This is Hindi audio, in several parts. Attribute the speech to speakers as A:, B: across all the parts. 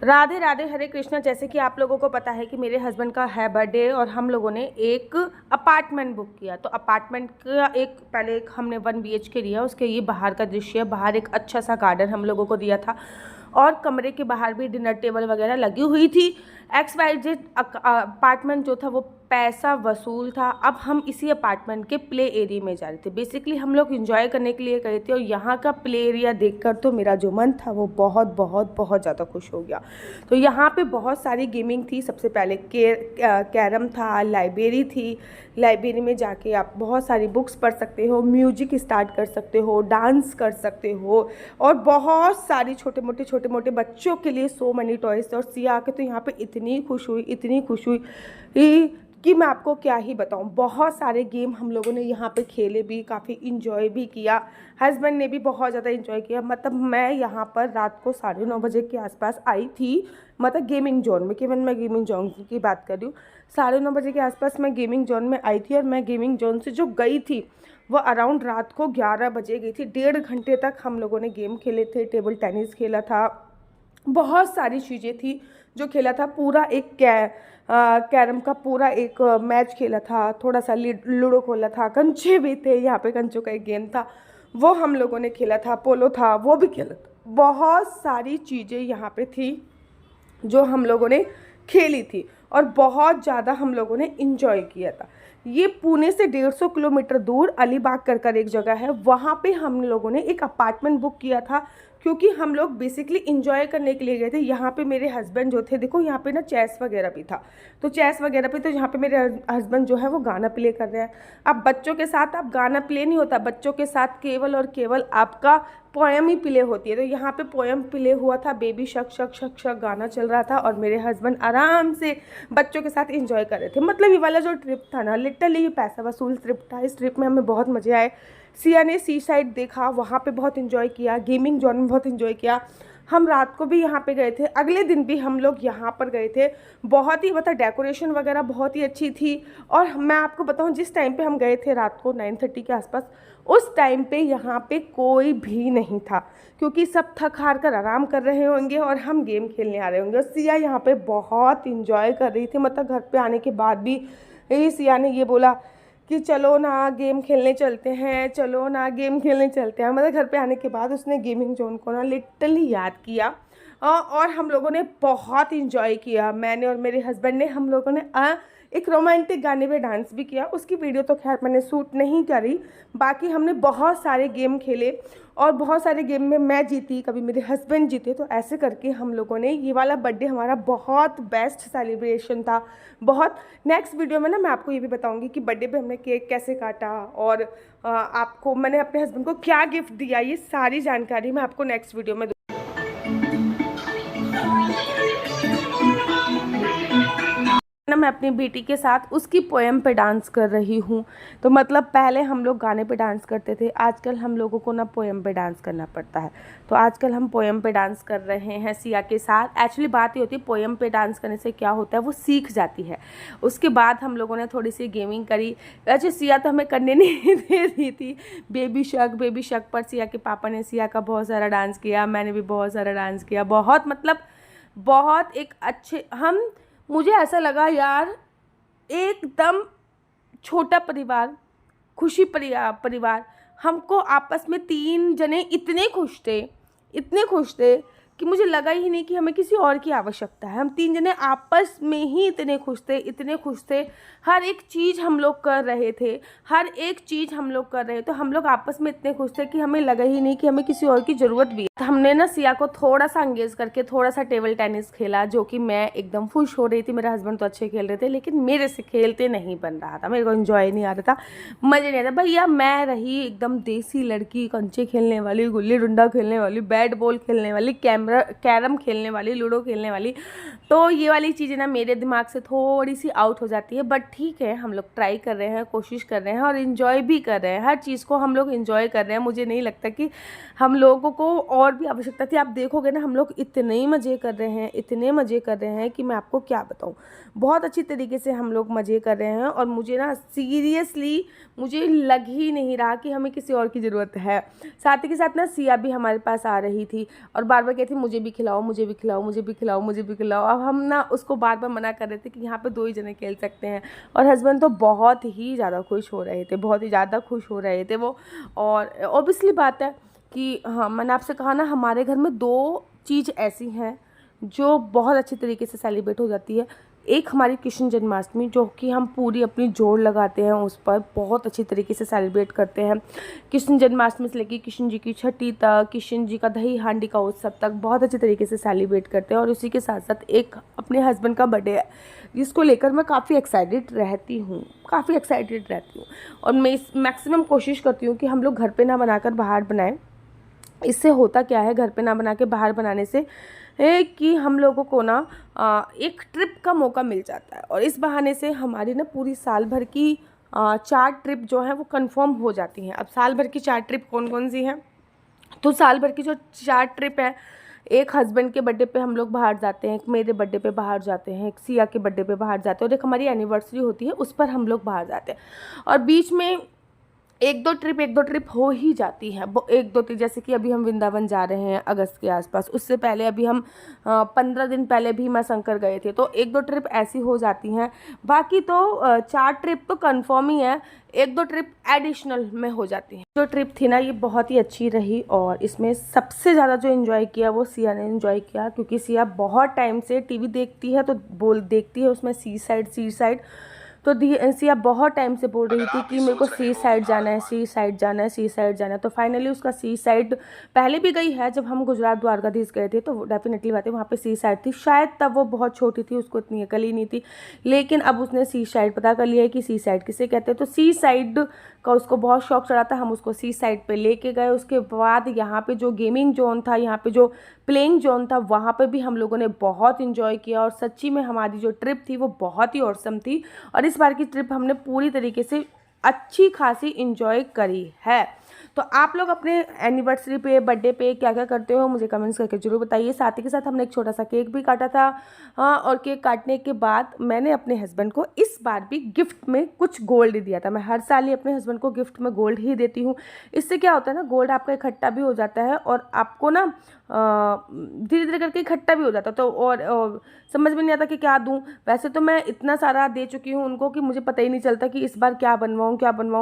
A: राधे राधे, हरे कृष्णा। जैसे कि आप लोगों को पता है कि मेरे हस्बैंड का है बर्थडे और हम लोगों ने एक अपार्टमेंट बुक किया। तो अपार्टमेंट का पहले एक हमने 1 BHK लिया। उसके ये बाहर का दृश्य, बाहर एक अच्छा सा गार्डन हम लोगों को दिया था और कमरे के बाहर भी डिनर टेबल वगैरह लगी हुई थी। XYZ अपार्टमेंट जो था वो पैसा वसूल था। अब हम इसी अपार्टमेंट के प्ले एरिया में जा रहे थे। बेसिकली हम लोग एंजॉय करने के लिए गए थे और यहाँ का प्ले एरिया देखकर तो मेरा जो मन था वो बहुत बहुत बहुत ज़्यादा खुश हो गया। तो यहाँ पे बहुत सारी गेमिंग थी। सबसे पहले कैरम था, लाइब्रेरी थी। लाइब्रेरी में जाके आप बहुत सारी बुक्स पढ़ सकते हो, म्यूजिक स्टार्ट कर सकते हो, डांस कर सकते हो और बहुत सारी छोटे मोटे बच्चों के लिए सो मनी टॉयज। और सिया आके तो यहाँ पे इतनी खुश हुई कि मैं आपको क्या ही बताऊँ। बहुत सारे गेम हम लोगों ने यहाँ पे खेले भी, काफ़ी इंजॉय भी किया। हस्बैंड ने भी बहुत ज़्यादा इंजॉय किया। मतलब मैं यहाँ पर रात को 9:30 बजे के आसपास आई थी, मतलब गेमिंग जोन में, केवल मैं गेमिंग जोन की बात कर रही हूँ। 9:30 बजे के आसपास मैं गेमिंग जोन में आई थी और मैं गेमिंग जोन से जो गई थी वो अराउंड रात को 11 बजे गई थी। 1.5 घंटे तक हम लोगों ने गेम खेले थे, टेबल टेनिस खेला था, बहुत सारी चीज़ें थी जो खेला था। पूरा एक कैरम का पूरा एक मैच खेला था, थोड़ा सा लूडो खोला था, कंचे भी थे यहाँ पे, कंचों का एक गेम था वो हम लोगों ने खेला था, पोलो था वो भी खेला था। बहुत सारी चीज़ें यहाँ पे थी जो हम लोगों ने खेली थी और बहुत ज़्यादा हम लोगों ने इंजॉय किया था। ये पुणे से 150 किलोमीटर दूर अलीबाग कर एक जगह है, वहाँ पे हम लोगों ने एक अपार्टमेंट बुक किया था क्योंकि हम लोग बेसिकली इंजॉय करने के लिए गए थे। यहाँ पे मेरे हस्बैंड जो थे, देखो यहाँ पे ना चेस वगैरह भी था, तो चेस वगैरह पे तो यहाँ पे मेरे हस्बैंड जो है वो गाना प्ले कर रहे हैं। अब बच्चों के साथ आप गाना प्ले नहीं होता, बच्चों के साथ केवल और केवल आपका पोएम ही प्ले होती है। तो यहाँ पे पोएम प्ले हुआ था, बेबी शक शक शक शक गाना चल रहा था और मेरे हस्बैंड आराम से बच्चों के साथ इंजॉय कर रहे थे। मतलब ये वाला जो ट्रिप था ना, लिटरली पैसा वसूल ट्रिप था। इस ट्रिप में हमें बहुत मज़े आए। सिया ने सी साइड देखा, वहाँ पे बहुत इंजॉय किया, गेमिंग जोन में बहुत इंजॉय किया। हम रात को भी यहाँ पे गए थे, अगले दिन भी हम लोग यहाँ पर गए थे। बहुत ही मतलब डेकोरेशन वगैरह बहुत ही अच्छी थी। और मैं आपको बताऊँ, जिस टाइम पे हम गए थे रात को 9:30 के आसपास, उस टाइम पे यहाँ पे कोई भी नहीं था क्योंकि सब थक हार कर आराम कर रहे होंगे और हम गेम खेलने आ रहे होंगे। और सिया यहाँ पे बहुत इंजॉय कर रही थी। मतलब घर पे आने के बाद भी सिया ने ये बोला कि चलो ना गेम खेलने चलते हैं, चलो ना गेम खेलने चलते हैं। मतलब घर पे आने के बाद उसने गेमिंग जोन को ना लिटरली याद किया और हम लोगों ने बहुत इंजॉय किया। मैंने और मेरे हस्बैंड ने, हम लोगों ने एक रोमांटिक गाने पे डांस भी किया। उसकी वीडियो तो खैर मैंने शूट नहीं करी। बाकी हमने बहुत सारे गेम खेले और बहुत सारे गेम में मैं जीती, कभी मेरे हस्बैंड जीते। तो ऐसे करके हम लोगों ने, ये वाला बर्थडे हमारा बहुत बेस्ट सेलिब्रेशन था। बहुत नेक्स्ट वीडियो में ना मैं आपको ये भी बताऊंगी कि बर्थडे पे हमने केक कैसे काटा और आपको मैंने अपने हस्बैंड को क्या गिफ्ट दिया, ये सारी जानकारी मैं आपको नेक्स्ट वीडियो में ना। मैं अपनी बेटी के साथ उसकी पोएम पे डांस कर रही हूँ। तो मतलब पहले हम लोग गाने पे डांस करते थे, आजकल हम लोगों को ना पोएम पे डांस करना पड़ता है। तो आजकल हम पोएम पे डांस कर रहे हैं सिया के साथ। एक्चुअली बात ये होती है, पोएम पे डांस करने से क्या होता है, वो सीख जाती है। उसके बाद हम लोगों ने थोड़ी सी गेमिंग करी। वैसे सिया तो हमें करने नहीं दे रही थी। बेबी शक पर सिया के पापा ने सिया का बहुत सारा डांस किया, मैंने भी बहुत सारा डांस किया। बहुत मतलब बहुत एक अच्छे मुझे ऐसा लगा यार, एकदम छोटा परिवार, खुशी परिवार। हमको आपस में 3 जने इतने खुश थे कि मुझे लगा ही नहीं कि हमें किसी और की आवश्यकता है। हम 3 जने आपस में ही इतने खुश थे। हर एक चीज़ हम लोग कर रहे थे, तो हम लोग आपस में इतने खुश थे कि हमें लगा ही नहीं कि हमें किसी और की ज़रूरत भी है। तो हमने ना सिया को थोड़ा सा एंगेज करके थोड़ा सा टेबल टेनिस खेला, जो कि मैं एकदम खुश हो रही थी। मेरे हस्बैंड तो अच्छे खेल रहे थे लेकिन मेरे से खेलते नहीं बन रहा था, मेरे को एंजॉय नहीं आ रहा था, मज़े नहीं आ रहा। भैया मैं रही एकदम देसी लड़की, कंचे खेलने वाली, गुल्ली डंडा खेलने वाली, बैट बॉल खेलने वाली, कैरम खेलने वाली, लूडो खेलने वाली। तो ये वाली चीज़ें ना मेरे दिमाग से थोड़ी सी आउट हो जाती है। बट ठीक है, हम लोग ट्राई कर रहे हैं, कोशिश कर रहे हैं और इन्जॉय भी कर रहे हैं। हर चीज़ को हम लोग इन्जॉय कर रहे हैं। मुझे नहीं लगता कि हम लोगों को और भी आवश्यकता थी। आप देखोगे ना, हम लोग इतने मज़े कर रहे हैं कि मैं आपको क्या बताऊँ। बहुत अच्छी तरीके से हम लोग मज़े कर रहे हैं और मुझे ना सीरियसली मुझे लग ही नहीं रहा कि हमें किसी और की ज़रूरत है। साथ ही के साथ ना सिया भी हमारे पास आ रही थी और बार बार कहती मुझे भी खिलाओ, मुझे भी खिलाओ, मुझे भी खिलाओ, मुझे भी खिलाओ। अब हम ना उसको बार बार मना कर रहे थे कि यहाँ पे 2 ही जने खेल सकते हैं। और हस्बैंड तो बहुत ही ज़्यादा खुश हो रहे थे, बहुत ही ज़्यादा खुश हो रहे थे वो। और ऑब्वियसली बात है कि हाँ, मैंने आपसे कहा ना, हमारे घर में 2 चीज़ ऐसी हैं जो बहुत अच्छी तरीके से सेलिब्रेट हो जाती है। एक हमारी कृष्ण जन्माष्टमी, जो कि हम पूरी अपनी जोर लगाते हैं उस पर, बहुत अच्छी तरीके से सेलिब्रेट करते हैं। कृष्ण जन्माष्टमी से लेकर कृष्ण जी की छठी तक, कृष्ण जी का दही हांडी का उत्सव तक बहुत अच्छे तरीके से सेलिब्रेट करते हैं। और उसी के साथ साथ एक अपने हस्बैंड का बर्थडे है, जिसको लेकर मैं काफ़ी एक्साइटेड रहती हूँ, और मैं मैक्सिमम कोशिश करती हूँ कि हम लोग घर पे ना बनाकर बाहर बनाएं। इससे होता क्या है, घर पे ना बना के बाहर बनाने से कि हम लोगों को ना एक ट्रिप का मौका मिल जाता है। और इस बहाने से हमारी ना पूरी साल भर की 4 ट्रिप जो है वो कंफर्म हो जाती हैं। अब साल भर की 4 ट्रिप कौन कौन सी हैं? तो साल भर की जो 4 ट्रिप है, एक हस्बैंड के बर्थडे पे हम लोग बाहर जाते हैं, एक मेरे बर्थडे पे बाहर जाते हैं, एक सिया के बर्थडे पे बाहर जाते हैं, और एक हमारी एनिवर्सरी होती है उस पर हम लोग बाहर जाते हैं। और बीच में एक दो ट्रिप हो ही जाती है। एक दो ट्रिप, जैसे कि अभी हम वृंदावन जा रहे हैं अगस्त के आसपास, उससे पहले अभी हम 15 दिन पहले भी मैं शंकर गए थे, तो एक दो ट्रिप ऐसी हो जाती हैं। बाकी तो 4 ट्रिप तो कंफर्म ही है, एक दो ट्रिप एडिशनल में हो जाती हैं। जो ट्रिप थी ना, ये बहुत ही अच्छी रही, और इसमें सबसे ज़्यादा जो एंजॉय किया वो सिया ने एंजॉय किया, क्योंकि सिया बहुत टाइम से टीवी देखती है, तो देखती है उसमें सी साइड। तो सिया बहुत टाइम से बोल रही थी कि मेरे को सी साइड जाना है। तो फाइनली उसका सी साइड पहले भी गई है, जब हम गुजरात द्वारकाधीश गए थे, तो डेफिनेटली बात है वहाँ पे सी साइड थी। शायद तब वो बहुत छोटी थी, उसको इतनी अकल ही नहीं थी, लेकिन अब उसने सी साइड पता कर लिया है कि सी साइड किसे कहते हैं। तो सी साइड का उसको बहुत शौक चढ़ा था, हम उसको सी साइड पे लेके गए। उसके बाद यहाँ पे जो गेमिंग जोन था, यहाँ पे जो प्लेइंग जोन था, वहाँ पे भी हम लोगों ने बहुत इंजॉय किया। और सच्ची में हमारी जो ट्रिप थी वो बहुत ही ऑसम थी, और इस बार की ट्रिप हमने पूरी तरीके से अच्छी खासी इंजॉय करी है। तो आप लोग अपने एनिवर्सरी पे, बर्थडे पे क्या क्या करते हो, मुझे कमेंट्स करके जरूर बताइए। साथ ही के साथ हमने एक छोटा सा केक भी काटा था। हाँ, और केक काटने के बाद मैंने अपने हस्बैंड को इस बार भी गिफ्ट में कुछ गोल्ड दिया था। मैं हर साल ही अपने हस्बैंड को गिफ्ट में गोल्ड ही देती हूँ। इससे क्या होता है ना, गोल्ड आपका इकट्ठा भी हो जाता है, और आपको ना धीरे धीरे करके इकट्ठा भी हो जाता। तो और समझ में नहीं आता कि क्या दूं। वैसे तो मैं इतना सारा दे चुकी हूँ उनको कि मुझे पता ही नहीं चलता कि इस बार क्या बनवाऊँ,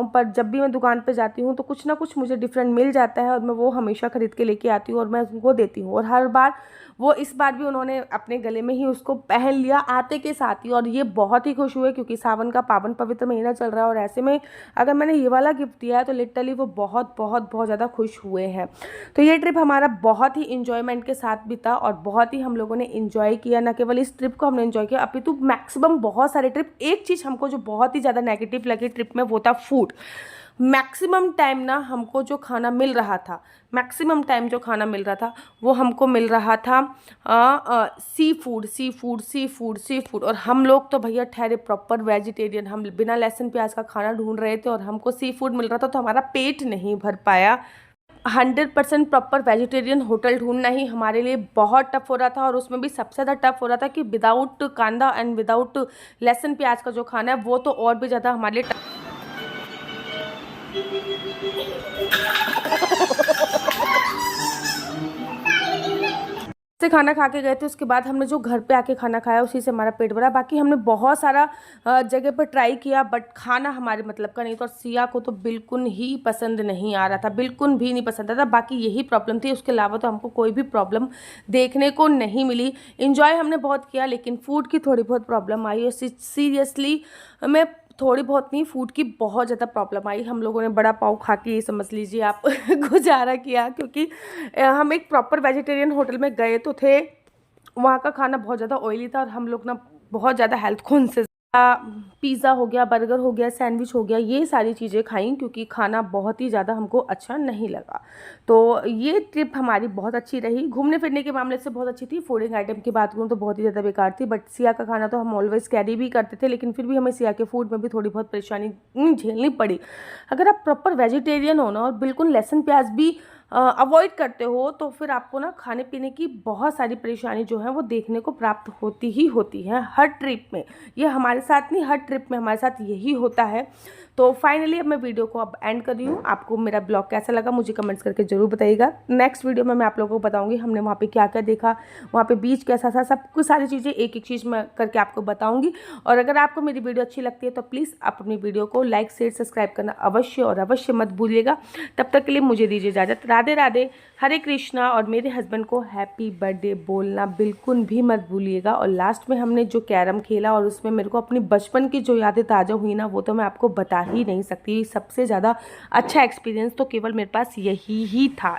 A: पर जब भी मैं दुकान पे जाती हूँ तो कुछ ना कुछ मुझे डिफरेंट मिल जाता है, और मैं वो हमेशा खरीद के लेके आती हूँ और मैं उनको देती हूँ। और हर बार वो, इस बार भी उन्होंने अपने गले में ही उसको पहन लिया आते के साथ ही, और ये बहुत ही खुश हुए, क्योंकि सावन का पावन पवित्र महीना चल रहा है, और ऐसे में अगर मैंने ये वाला गिफ्ट दिया है तो लिटरली वो बहुत बहुत बहुत ज़्यादा खुश हुए हैं। तो ये ट्रिप हमारा बहुत ही इंजॉयमेंट के साथ बीता, और बहुत ही हम लोगों ने इंजॉय किया। न केवल इस ट्रिप को हमने इंजॉय किया, अपितु मैक्सिमम बहुत सारे ट्रिप। एक चीज़ हमको जो बहुत ही ज़्यादा नेगेटिव लगी ट्रिप में, वो था फूड। मैक्सिमम टाइम ना हमको जो खाना मिल रहा था, वो हमको मिल रहा था सी फूड। और हम लोग तो भैया ठहरे प्रॉपर वेजिटेरियन, हम बिना लहसुन प्याज का खाना ढूंढ रहे थे, और हमको सी फूड मिल रहा था, तो हमारा पेट नहीं भर पाया। 100% प्रॉपर वेजिटेरियन होटल ढूंढना ही हमारे लिए बहुत टफ हो रहा था, और उसमें भी सबसे ज़्यादा टफ हो रहा था कि विदाउट कांदा एंड विदाउट लहसुन प्याज का जो खाना है, वो तो और भी ज़्यादा हमारे लिए से खाना खा के गए थे। उसके बाद हमने जो घर पे आके खाना खाया, उसी से हमारा पेट भरा। बाकी हमने बहुत सारा जगह पर ट्राई किया, बट खाना हमारे मतलब का नहीं था, और सिया को तो बिल्कुल ही पसंद नहीं आ रहा था, बिल्कुल भी नहीं पसंद आता। बाकी यही प्रॉब्लम थी, उसके अलावा तो हमको कोई भी प्रॉब्लम देखने को नहीं मिली। इंजॉय हमने बहुत किया, लेकिन फूड की थोड़ी बहुत प्रॉब्लम आई, और सीरियसली मैं थोड़ी बहुत नहीं, फूड की बहुत ज़्यादा प्रॉब्लम आई। हम लोगों ने बड़ा पाव खा के, ये समझ लीजिए आप, गुजारा किया, क्योंकि हम एक प्रॉपर वेजिटेरियन होटल में गए तो थे, वहाँ का खाना बहुत ज़्यादा ऑयली था, और हम लोग ना बहुत ज़्यादा हेल्थ कॉन्शियस। पिज़्ज़ा हो गया, बर्गर हो गया, सैंडविच हो गया, ये सारी चीज़ें खाई, क्योंकि खाना बहुत ही ज़्यादा हमको अच्छा नहीं लगा। तो ये ट्रिप हमारी बहुत अच्छी रही। घूमने फिरने के मामले से बहुत अच्छी थी। फूडिंग आइटम की बात करूँ तो बहुत ही ज़्यादा बेकार थी, बट सिया का खाना तो हम ऑलवेज कैरी भी करते थे, लेकिन फिर भी हमें सिया के फूड में भी थोड़ी बहुत परेशानी झेलनी पड़ी। अगर आप प्रॉपर वेजिटेरियन हो ना, और बिल्कुल लहसुन प्याज भी अवॉइड करते हो तो फिर आपको ना खाने पीने की बहुत सारी परेशानी जो है वो देखने को प्राप्त होती ही होती है हर ट्रिप में। ये हमारे साथ नहीं, हर ट्रिप में हमारे साथ यही होता है। तो फाइनली अब मैं वीडियो को अब एंड कर रही हूँ। आपको मेरा ब्लॉग कैसा लगा मुझे कमेंट्स करके ज़रूर बताइएगा। नेक्स्ट वीडियो में मैं आप लोगों को बताऊँगी हमने वहाँ पे क्या क्या देखा, वहाँ पे बीच कैसा था, सब कुछ सारी चीज़ें एक एक चीज़ मैं करके आपको बताऊँगी। और अगर आपको मेरी वीडियो अच्छी लगती है तो प्लीज़ आप अपनी वीडियो को लाइक शेयर सब्सक्राइब करना अवश्य और अवश्य मत भूलिएगा। तब तक के लिए मुझे दीजिए इजाज़त। राधे राधे, हरे कृष्णा। और मेरे हस्बैंड को हैप्पी बर्थडे बोलना बिल्कुल भी मत भूलिएगा। और लास्ट में हमने जो कैरम खेला और उसमें मेरे को अपनी बचपन की जो यादें ताज़ा हुई ना, वो तो मैं आपको बता ही नहीं सकती। सबसे ज़्यादा अच्छा एक्सपीरियंस तो केवल मेरे पास यही ही था।